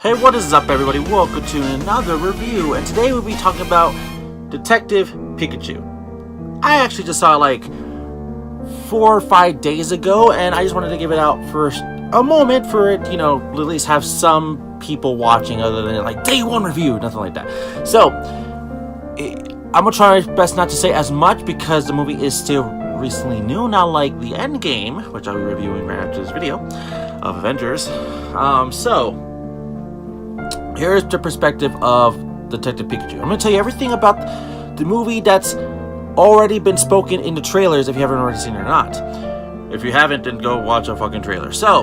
Hey, what is up everybody? Welcome to another review, and today we'll be talking about Detective Pikachu. I actually just saw it like 4 or 5 days ago, and I just wanted to give it out for a moment for it, at least have some people watching other than like day one review, nothing like that. So, I'm gonna try my best not to say as much because the movie is still recently new, not like the end game, which I'll be reviewing right after this video of Avengers. Here's the perspective of Detective Pikachu. I'm going to tell you everything about the movie that's already been spoken in the trailers if you haven't already seen it or not. If you haven't, then go watch a fucking trailer. So,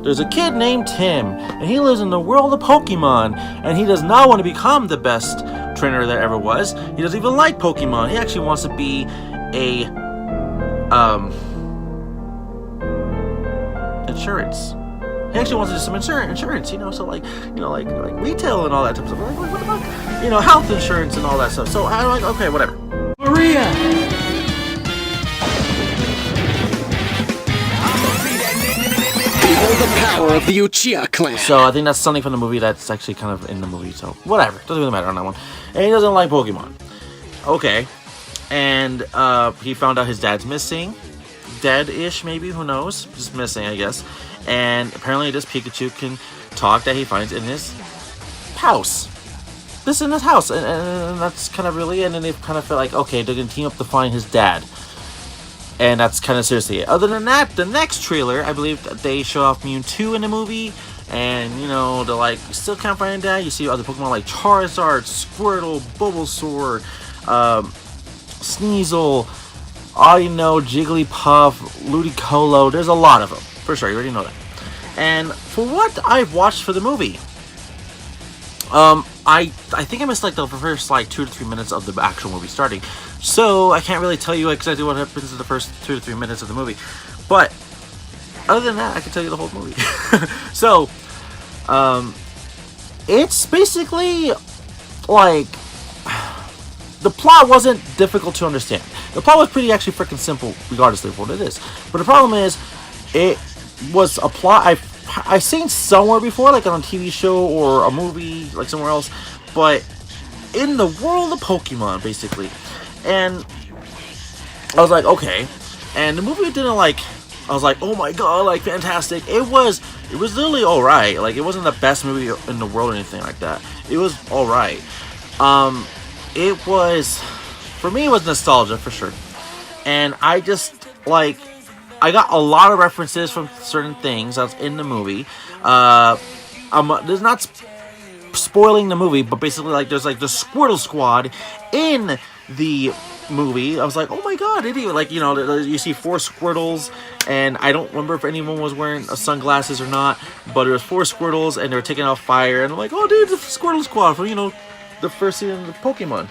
there's a kid named Tim, and he lives in the world of Pokemon, and he does not want to become the best trainer there ever was. He doesn't even like Pokemon. He actually wants to be a, insurance. He actually wants to do some insurance, so like retail and all that type of stuff. Like, what about, health insurance and all that stuff. So I'm like, okay, whatever. Maria! Behold the power of the Uchiha clan. So I think that's something from the movie that's actually kind of in the movie, so whatever. Doesn't really matter on that one. And he doesn't like Pokemon. Okay. And he found out his dad's missing. Dead-ish, maybe, who knows? Just missing, I guess. And apparently this Pikachu can talk that he finds in his house. This is in his house, and that's kind of really it. And then they kind of feel like, okay, they're going to team up to find his dad. And that's kind of seriously it. Other than that, the next trailer, I believe that they show off Mewtwo in the movie. And, they're like, you still can't find dad. You see other Pokemon like Charizard, Squirtle, Bulbasaur, Sneasel, Jigglypuff, Ludicolo. There's a lot of them. For sure, you already know that. And for what I've watched for the movie, I think I missed like the first 2 to 3 minutes of the actual movie starting. So I can't really tell you exactly what happens in the first 2 to 3 minutes of the movie. But other than that, I can tell you the whole movie. So, it's basically like the plot wasn't difficult to understand. The plot was pretty actually freaking simple, regardless of what it is. But the problem is, it was a plot I've seen somewhere before, like on a TV show or a movie, like somewhere else, but in the world of Pokemon, basically. And I was like, okay. And the movie didn't I was like, oh my god, like fantastic. It was literally alright. Like, it wasn't the best movie in the world or anything like that. It was alright. It was, for me, it was nostalgia for sure. And I just I got a lot of references from certain things that's in the movie. There's not spoiling the movie, but basically, there's the Squirtle Squad in the movie. I was like, oh my god, you see 4 Squirtles, and I don't remember if anyone was wearing sunglasses or not, but there was 4 Squirtles, and they were taking off fire, and I'm like, oh dude, the Squirtle Squad from, the first season of Pokemon.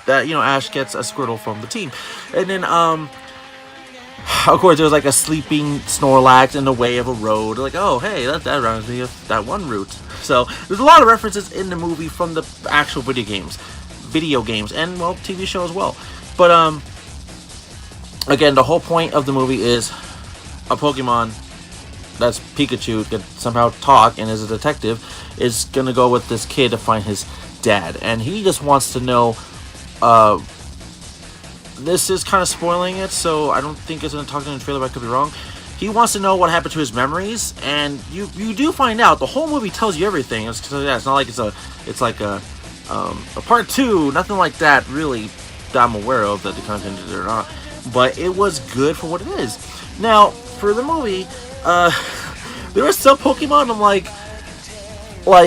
That, Ash gets a Squirtle from the team. And then, of course, there was a sleeping Snorlax in the way of a road. Like, oh, hey, that reminds me of that one route. So, there's a lot of references in the movie from the actual video games, and, well, TV show as well. But, again, the whole point of the movie is a Pokemon that's Pikachu can somehow talk and is a detective is gonna go with this kid to find his dad. And he just wants to know, this is kind of spoiling it, so I don't think it's going to talk in the trailer, but I could be wrong. He wants to know what happened to his memories, and you do find out. The whole movie tells you everything. It's not like it's like a part 2, nothing like that really that I'm aware of that the content is or not. But it was good for what it is. Now, for the movie, there were some Pokemon I'm like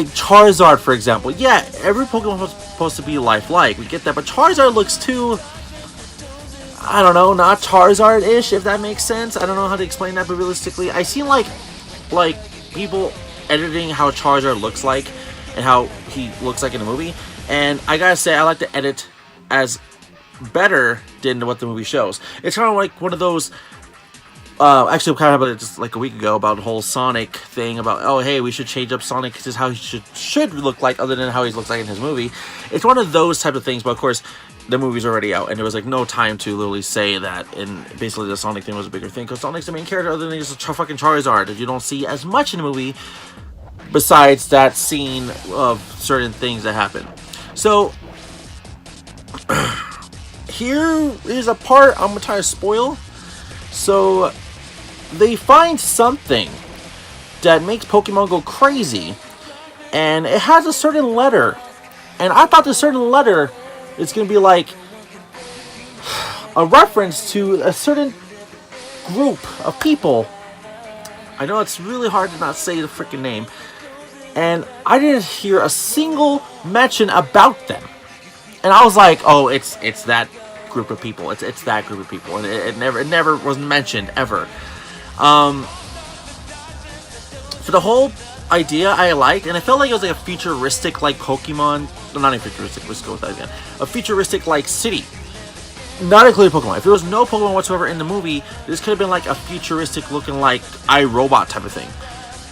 Charizard, for example. Yeah, every Pokemon was supposed to be lifelike. We get that, but Charizard looks too, I don't know, not Charizard-ish, if that makes sense. I don't know how to explain that, but realistically, I seen like people editing how Charizard looks like and how he looks like in the movie, and I gotta say, I like the edit as better than what the movie shows. It's kind of like one of those. Actually, we kind of about it just a week ago about the whole Sonic thing about, oh hey, we should change up Sonic. This is how he should look like, other than how he looks like in his movie. It's one of those type of things, but of course, the movie's already out, and there was no time to literally say that. And basically, the Sonic thing was a bigger thing because Sonic's the main character, other than just a fucking Charizard that you don't see as much in the movie. besides that scene of certain things that happen. So here is a part I'm gonna try to spoil. So they find something that makes Pokemon go crazy, and it has a certain letter, and I thought the certain letter is gonna be like a reference to a certain group of people. I know it's really hard to not say the freaking name, and I didn't hear a single mention about them. And I was like, oh, it's that group of people. It's that group of people, and it never was mentioned ever. For the whole idea, I liked, and I felt like it was like a futuristic like Pokemon. No, not a futuristic. Let's go with that again. A futuristic like city. Not including Pokemon. If there was no Pokemon whatsoever in the movie, this could have been like a futuristic looking like iRobot type of thing.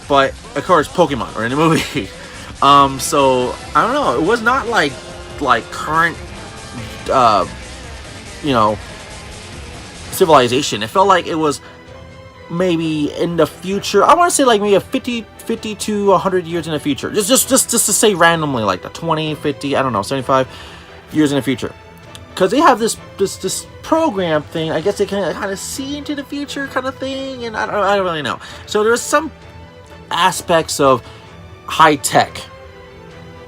But of course, Pokemon are in the movie. So I don't know. It was not like current, civilization. It felt like it was maybe in the future. I want to say like maybe a 50 to 100 years in the future. Just to say randomly like the 20, 50, I don't know, 75 years in the future. Because they have this program thing. I guess they can kind of see into the future kind of thing, and I don't really know. So there's some aspects of high tech,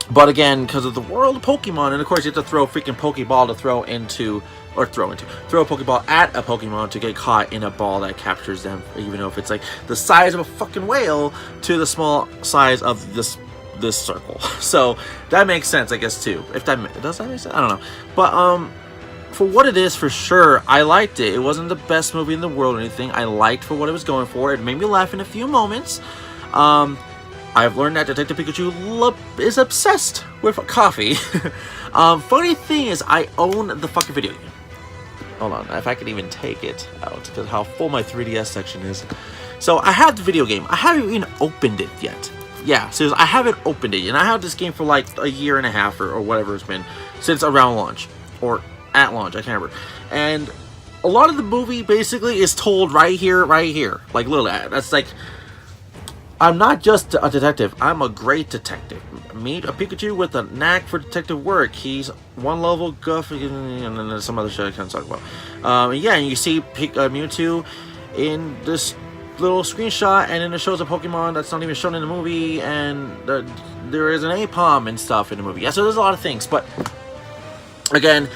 but again, because of the world of Pokemon, and of course you have to throw a freaking Pokeball to throw a Pokeball at a Pokemon to get caught in a ball that captures them, even though if it's like the size of a fucking whale to the small size of this circle. So that makes sense, I guess, too. If that does that make sense, I don't know. But for what it is, for sure, I liked it. It wasn't the best movie in the world or anything. I liked for what it was going for. It made me laugh in a few moments. I've learned that Detective Pikachu is obsessed with coffee. Funny thing is, I own the fucking video game. Hold on, if I could even take it out, because how full my 3DS section is. So I have the video game. I haven't even opened it yet. Yeah, seriously, I haven't opened it, and I had this game for like a year and a half or whatever it's been since around launch or at launch. I can't remember. And a lot of the movie basically is told right here. Like literally, that's like, I'm not just a detective. I'm a great detective. Meet a Pikachu with a knack for detective work. He's one level guff, and then there's some other shit I can't talk about. Yeah, and you see Mewtwo in this little screenshot, and then it shows a Pokemon that's not even shown in the movie, and there is an Apom and stuff in the movie. Yeah, so there's a lot of things, but again,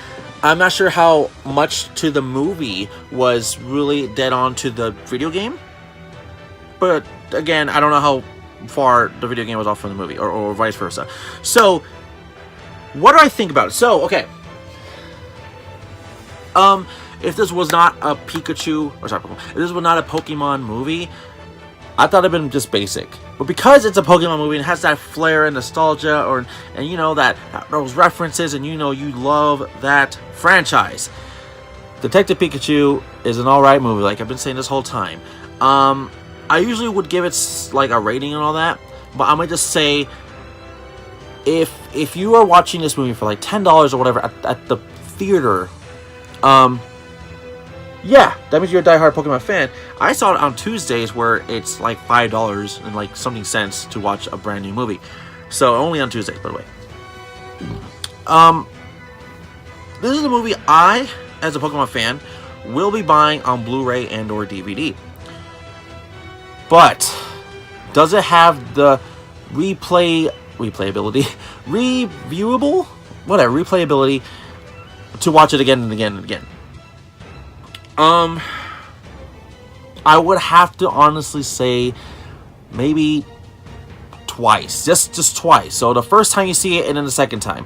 I'm not sure how much to the movie was really dead on to the video game, but again, I don't know how far the video game was off from the movie, or vice versa. So what do I think about it? So okay, if this was not a Pikachu, or sorry, if this was not a Pokemon movie, I thought it'd been just basic. But because it's a Pokemon movie and it has that flair and nostalgia, and you know that those references, and you know you love that franchise, Detective Pikachu is an alright movie, like I've been saying this whole time. I usually would give it like a rating and all that, but I'm gonna just say, if you are watching this movie for like $10 or whatever at the theater, yeah, that means you're a diehard Pokemon fan. I saw it on Tuesdays where it's like $5 and like something cents to watch a brand new movie. So only on Tuesdays, by the way. This is a movie I, as a Pokemon fan, will be buying on Blu-ray and or DVD. But does it have the replayability to watch it again and again and again? I would have to honestly say maybe twice, just twice. So the first time you see it, and then the second time.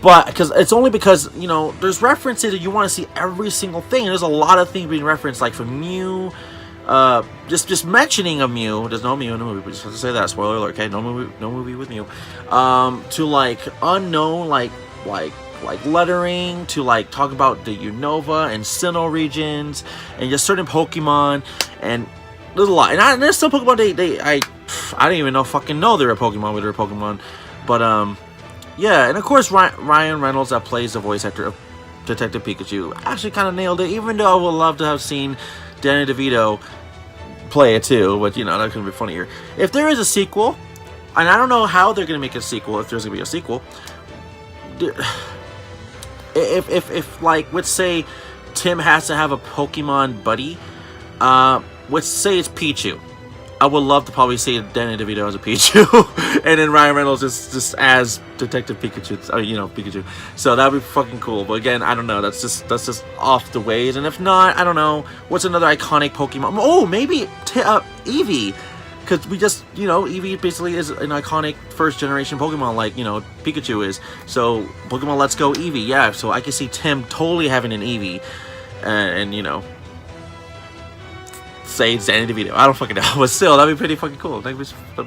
But because you know there's references, and you want to see every single thing. And there's a lot of things being referenced, like from Mew. Just mentioning a Mew. There's no Mew in the movie, but just have to say that. Spoiler alert, okay? No movie with Mew. To like unknown, like lettering, to like talk about the Unova and Sinnoh regions, and just certain Pokemon, and there's a lot. And there's some Pokemon I didn't even know they were Pokemon, but they're Pokemon. But yeah, and of course Ryan Reynolds, that plays the voice actor of Detective Pikachu, actually kind of nailed it. Even though I would love to have seen Danny DeVito play it too, but you know, that could be funnier. If there is a sequel, and I don't know how they're gonna make a sequel, if there's gonna be a sequel. If like, let's say Tim has to have a Pokemon buddy, let's say it's Pichu. I would love to probably see Danny DeVito as a Pichu, and then Ryan Reynolds just as Detective Pikachu, you know, Pikachu. So that'd be fucking cool. But again, I don't know. That's just off the ways. And if not, I don't know. What's another iconic Pokemon? Oh, maybe Eevee, because we just, you know, Eevee basically is an iconic first generation Pokemon, like, you know, Pikachu is. So Pokemon Let's Go Eevee, yeah. So I can see Tim totally having an Eevee, and you know, say it's Danny DeVito. I don't fucking know, but still, that'd be pretty fucking cool. That'd be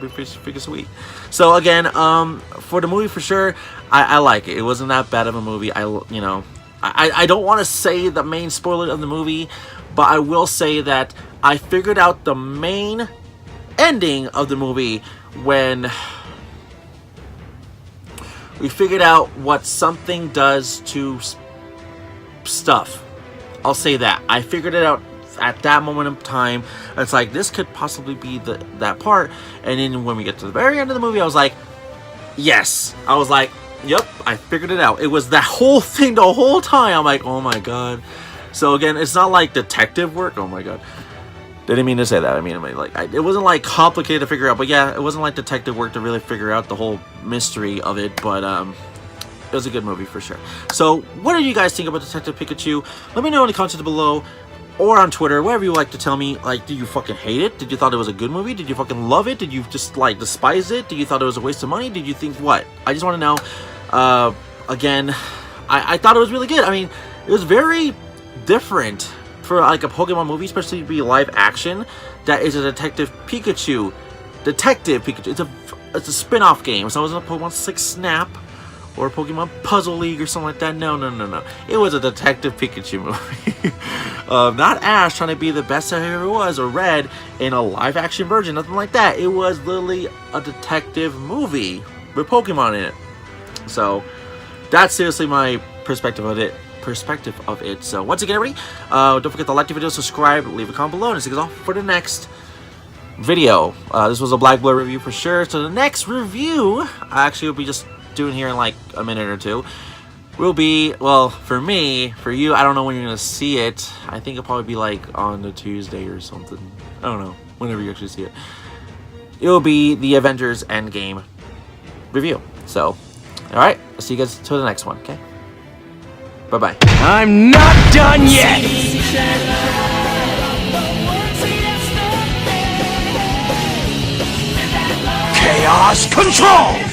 pretty freaking sweet. So again, for the movie, for sure, I like it. It wasn't that bad of a movie. I don't want to say the main spoiler of the movie, but I will say that I figured out the main ending of the movie when we figured out what something does to stuff. I'll say that. I figured it out at that moment in time. It's like, this could possibly be that part. And then when we get to the very end of the movie, I was like, yes. I was like, yep, I figured it out. It was that whole thing the whole time. I'm like, oh my god. So again, it's not like detective work. Oh my god. Didn't mean to say that. I mean like, it wasn't like complicated to figure out. But yeah, it wasn't like detective work to really figure out the whole mystery of it. But it was a good movie for sure. So what do you guys think about Detective Pikachu? Let me know in the comments below, or on Twitter, wherever you like to tell me. Like, did you fucking hate it? Did you thought it was a good movie? Did you fucking love it? Did you just like despise it? Did you thought it was a waste of money? Did you think what? I just want to know. Again, I thought it was really good. I mean, it was very different for like a Pokemon movie, especially to be live action. That is a Detective Pikachu. It's a spin-off game. So it wasn't a Pokemon like Snap or Pokemon Puzzle League or something like that. No. It was a Detective Pikachu movie. Not Ash trying to be the best there ever was, or Red in a live action version, nothing like that. It was literally a detective movie with Pokemon in it. So that's seriously my perspective of it. So once again, everybody, don't forget to like the video, subscribe, leave a comment below, and see you guys off for the next video. This was a Black Blur review for sure. So the next review, I actually will be just doing here in like a minute or two, will be, well, for me, for you, I don't know when you're gonna see it. I think it'll probably be like on the Tuesday or something. I don't know, whenever you actually see it. It will be the Avengers Endgame review. So, alright, I'll see you guys till the next one, okay? Bye-bye. I'm not done yet! Chaos Control!